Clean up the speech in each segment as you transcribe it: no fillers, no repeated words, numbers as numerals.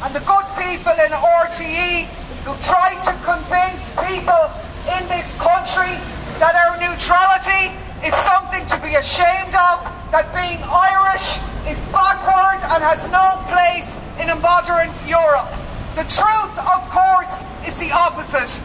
and the good people in RTE who tried to convince people in this country that our neutrality is something to be ashamed of, that being Irish is backward and has no place in a modern Europe. The truth, of course, is the opposite.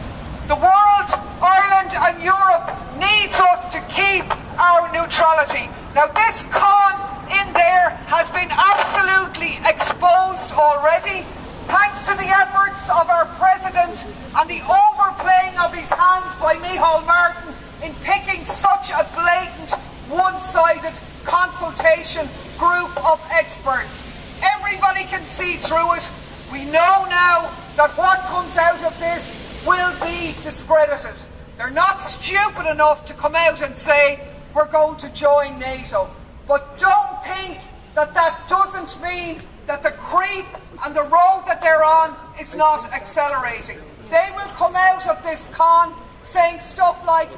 The world, Ireland and Europe needs us to keep our neutrality. Now this con in there has been absolutely exposed already, thanks to the efforts of our President and the overplaying of his hand by Micheál Martin in picking such a blatant, one-sided consultation group of experts. Everybody can see through it. We know now that what comes out of this will be discredited. They're not stupid enough to come out and say, we're going to join NATO. But don't think that that doesn't mean that the creep and the road that they're on is not accelerating. They will come out of this con saying stuff like,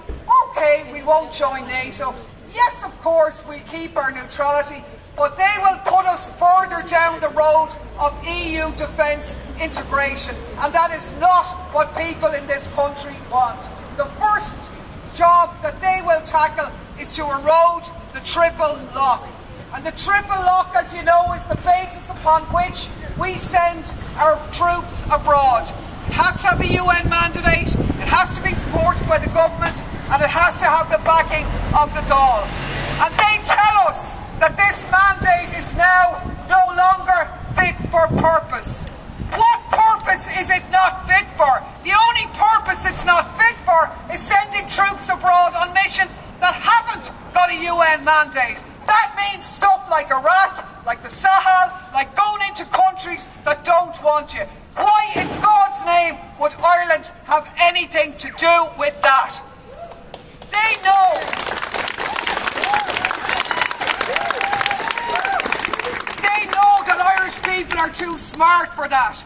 okay, we won't join NATO. Yes, of course, we'll keep our neutrality, but they will put us further down the road of EU defence integration, and that is not what people in this country want. The first job that they will tackle is to erode the triple lock. And the triple lock, as you know, is the basis upon which we send our troops abroad. It has to have a UN mandate, it has to be supported by the government, and it has to have the backing of the Dáil. And they tell us that this mandate is now no longer fit for purpose. What purpose is it not fit for? The only purpose it's not fit for is sending troops abroad on missions that haven't got a UN mandate. That means stuff like Iraq, like the Sahel, like going into countries that don't want you. Why in God's name would Ireland have anything to do with that? They know. They know that Irish people are too smart for that.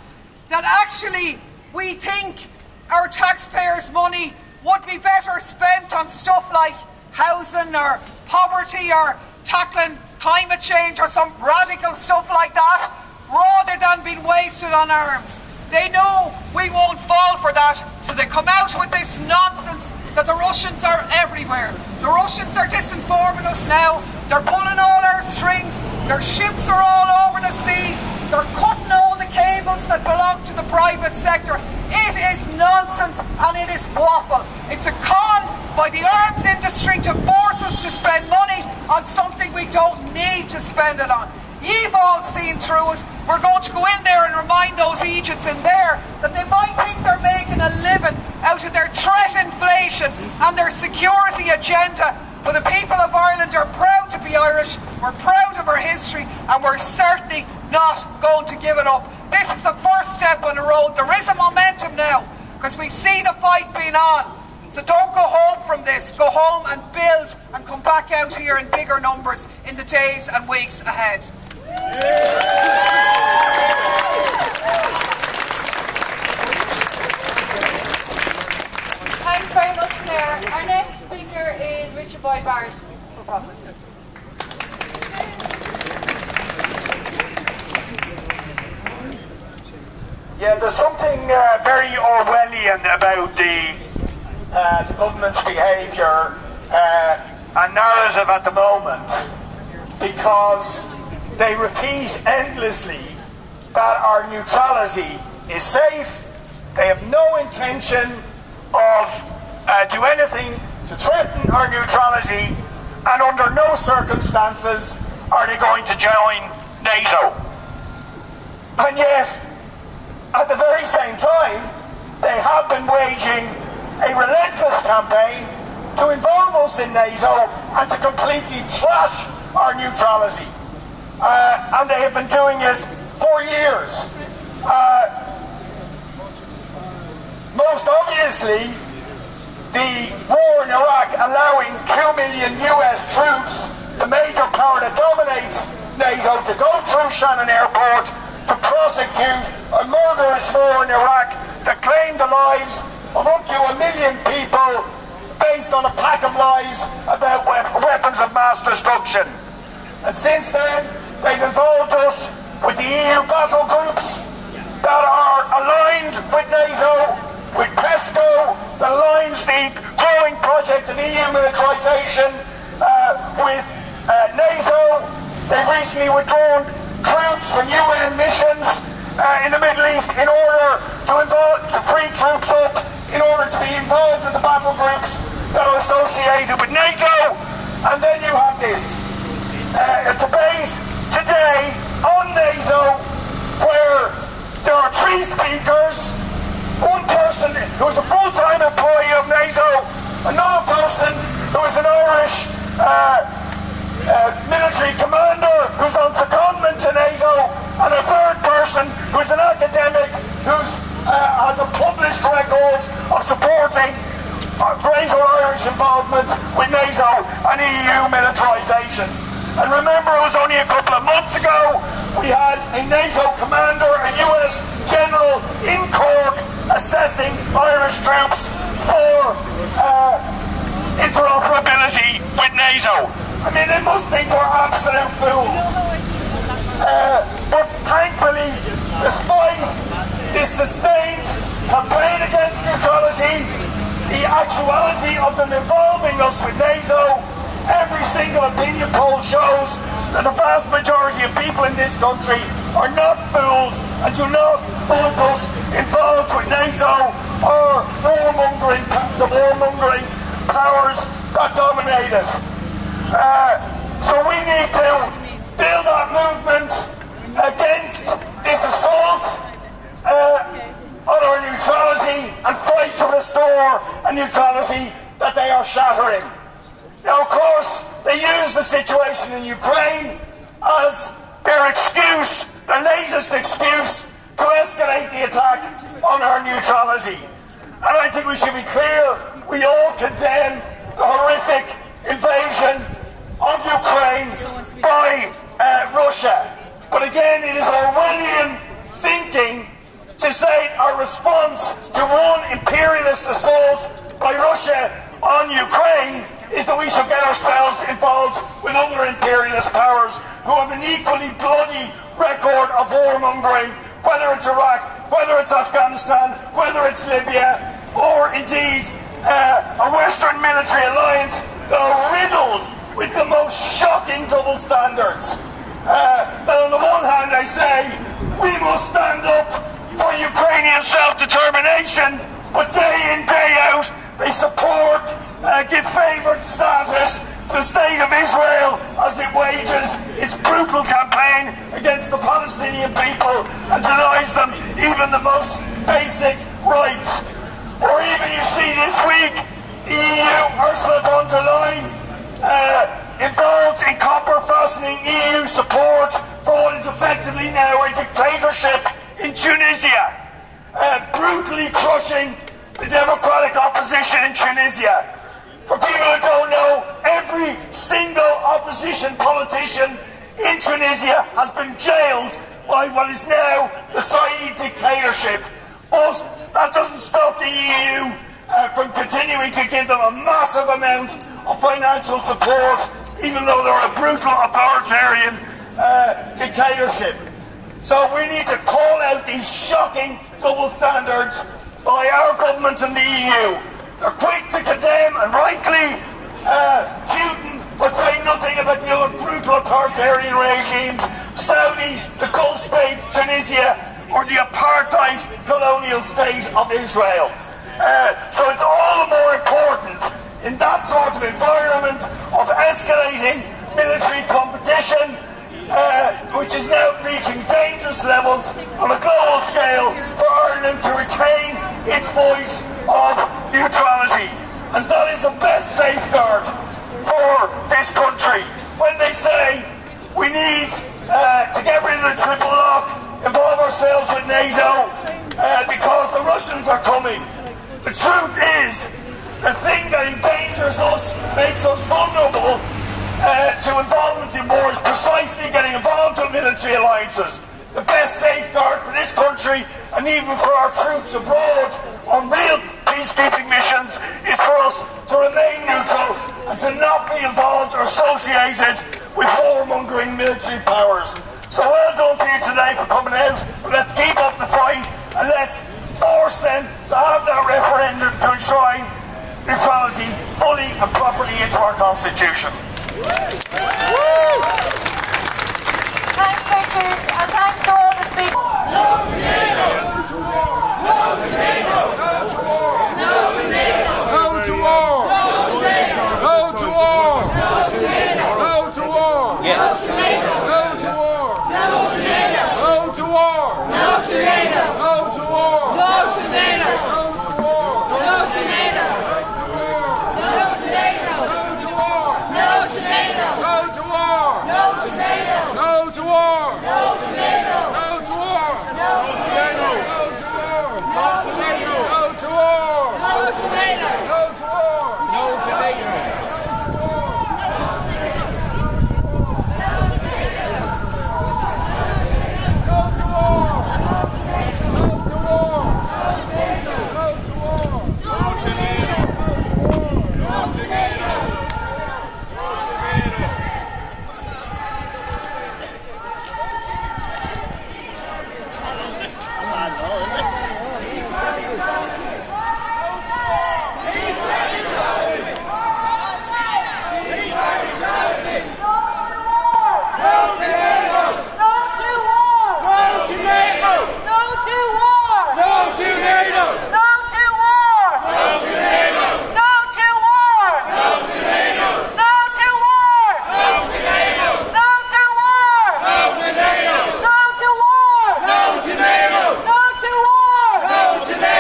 That actually we think our taxpayers' money would be better spent on stuff like housing or poverty or tackling climate change or some radical stuff like that, rather than being wasted on arms. They know we won't fall for that, so they come out with this nonsense that the Russians are everywhere. The Russians are disinforming us now. They're pulling all our strings. Their ships are all over the sea. They're cutting all the cables that belong to the private sector. It is nonsense and it is waffle. It's a con by the arms industry to force us to spend money on something we don't need to spend it on. You've all seen through it. We're going to go in there and remind those Egypts in there that they might think they're making a living out of their threat inflation and their security agenda. But the people of Ireland are proud to be Irish, we're proud of our history, and we're certainly not going to give it up. This is the first step on the road. There is a momentum now, because we see the fight being on. So don't go home from this. Go home and build and come back out here in bigger numbers in the days and weeks ahead. Thanks very much, Claire. Our next speaker is Richard Boyd Barrett for Profit. Yeah, there's something very Orwellian about the government's behaviour and narrative at the moment, because they repeat endlessly that our neutrality is safe. They have no intention of do anything to threaten our neutrality, and under no circumstances are they going to join NATO. And yet, at the very same time, they have been waging a relentless campaign to involve us in NATO and to completely trash our neutrality. And they have been doing it for years. Most obviously, the war in Iraq allowing 2 million US troops, the major power that dominates NATO, to go through Shannon Airport to prosecute a murderous war in Iraq that claimed the lives of up to 1 million people based on a pack of lies about weapons of mass destruction. And since then, they've involved us with the EU battle groups, of EU militarisation with NATO. They've recently withdrawn troops from UN missions in the Middle East in order to free troops up, in order to be involved in the battle groups that are associated with NATO. And then you have this a debate today on NATO where there are 3 speakers, one person who is a full-time employee of NATO, another person who is an Irish military commander who's on secondment to NATO, and a third person who's an academic who has a published record of supporting greater Irish involvement with NATO and EU militarisation. And remember, it was only a couple of months ago we had a NATO commander, a US general in Cork, assessing Irish troops for interoperability with NATO. I mean, they must think we're absolute fools. But thankfully, despite this sustained campaign against neutrality, the actuality of them involving us with NATO, every single opinion poll shows that the vast majority of people in this country are not fooled and do not want us involved with NATO or the warmongering powers that dominate it. So we need to build that movement against this assault on our neutrality and fight to restore a neutrality that they are shattering. Now, of course, they use the situation in Ukraine as their excuse, the latest excuse, to escalate the attack on our neutrality. And I think we should be clear, we all condemn the horrific invasion of Ukraine by Russia. But again, it is Orwellian thinking to say our response to one imperialist assault by Russia on Ukraine is that we should get ourselves involved with other imperialist powers who have an equally bloody record of warmongering, whether it's Iraq, whether it's Afghanistan, whether it's Libya, or indeed a Western military alliance that are riddled with the most shocking double standards. That on the one hand they say we must stand up for Ukrainian self-determination, but day in, day out they support, give favoured status to the state of Israel as it wages its brutal campaign against the Palestinian people and denies them even the most basic rights. Or even you see this week, the EU, Ursula von der Leyen, involved in copper-fastening EU support for what is effectively now a dictatorship in Tunisia, brutally crushing the democratic opposition in Tunisia. For people who don't know, every single opposition politician in Tunisia has been jailed by what is now the Said dictatorship. But that doesn't stop the EU from continuing to give them a massive amount of financial support, even though they're a brutal authoritarian dictatorship. So we need to call out these shocking double standards by our government and the EU. They're quick to condemn, and rightly, Putin, but say nothing about the other brutal authoritarian regimes, Saudi, the Gulf state, Tunisia, or the apartheid colonial state of Israel. So it's all the more important in that sort of environment of escalating military competition, which is now reaching dangerous levels on a global scale, for Ireland to retain its voice of neutrality. And that is the best safeguard for this country. When they say we need to get rid of the triple lock, involve ourselves with NATO, because the Russians are coming. The truth is, the thing that endangers us, makes us vulnerable to involvement in war, is precisely getting involved in military alliances. The best safeguard for this country, and even for our troops abroad on real peacekeeping missions, is for us to remain neutral and to not be involved or associated with warmongering military powers. So well done to you today for coming out, but let's keep up the fight and let's force them to have that referendum to enshrine neutrality fully and our Constitution. Thanks, Richard, and thanks to all the speakers. No to NATO! No to war! No to NATO! No to war! No to NATO! No to war! No to NATO! No to war! No to NATO! No to war! No to NATO! No to war! No to NATO! No to war! No to NATO! No to war! No to NATO! No to war! No to NATO! No to NATO! No to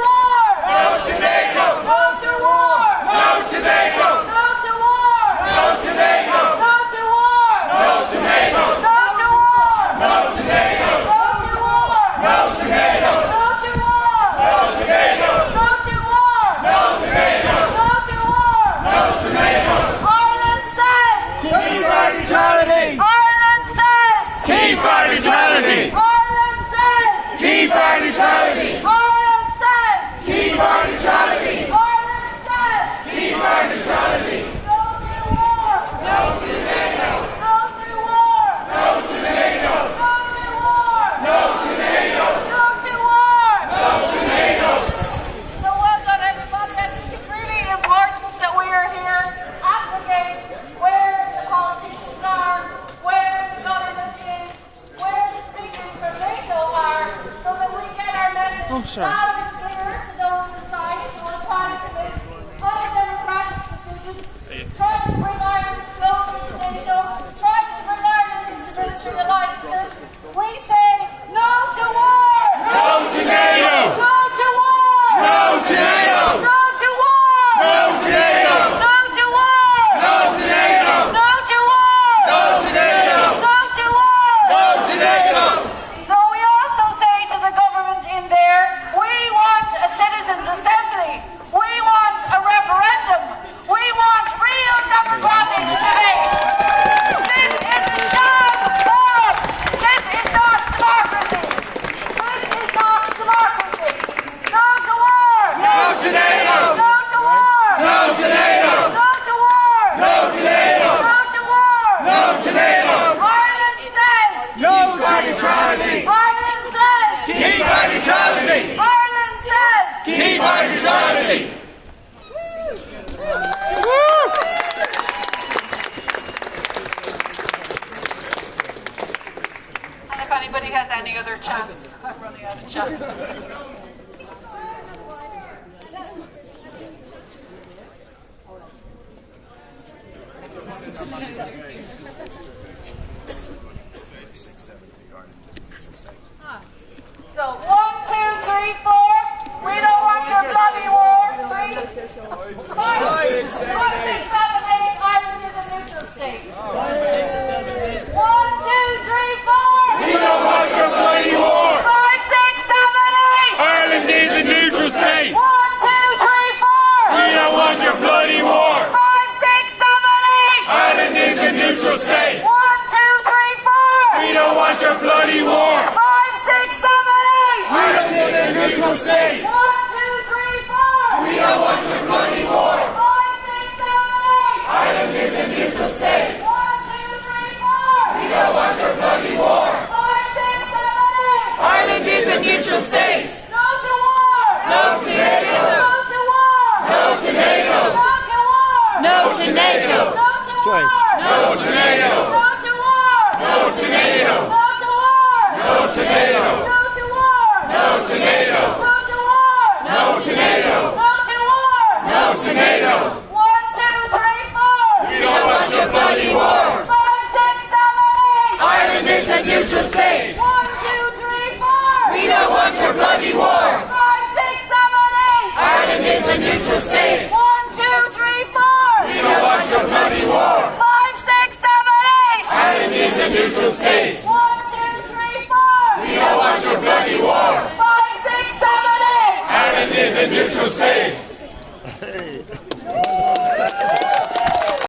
war! No to NATO! No to war! No to NATO! No to war! No to NATO! No to war! No to NATO! No to war! No to NATO! No to war! No to NATO! No to war! No to NATO! No to NATO! No to war! No to NATO! No to war! No to NATO! No to war! No to NATO! No to war! No to NATO! No to war! No to NATO! No to war! No to NATO! 1, 2, 3, 4! We don't want your bloody wars! 5, 6, 7, 8! Ireland is a neutral state! 1, 2, 3, 4! We don't want your bloody wars! 5, 6, 7, 8! Ireland is a neutral state! 1, 2, 3, 4! We don't want your bloody war! 5, 6, 7, 8! Ireland is a neutral state! 1, 2, 3, 4! We don't want your bloody war! 5, 6, 7, 8! Ireland is a neutral state!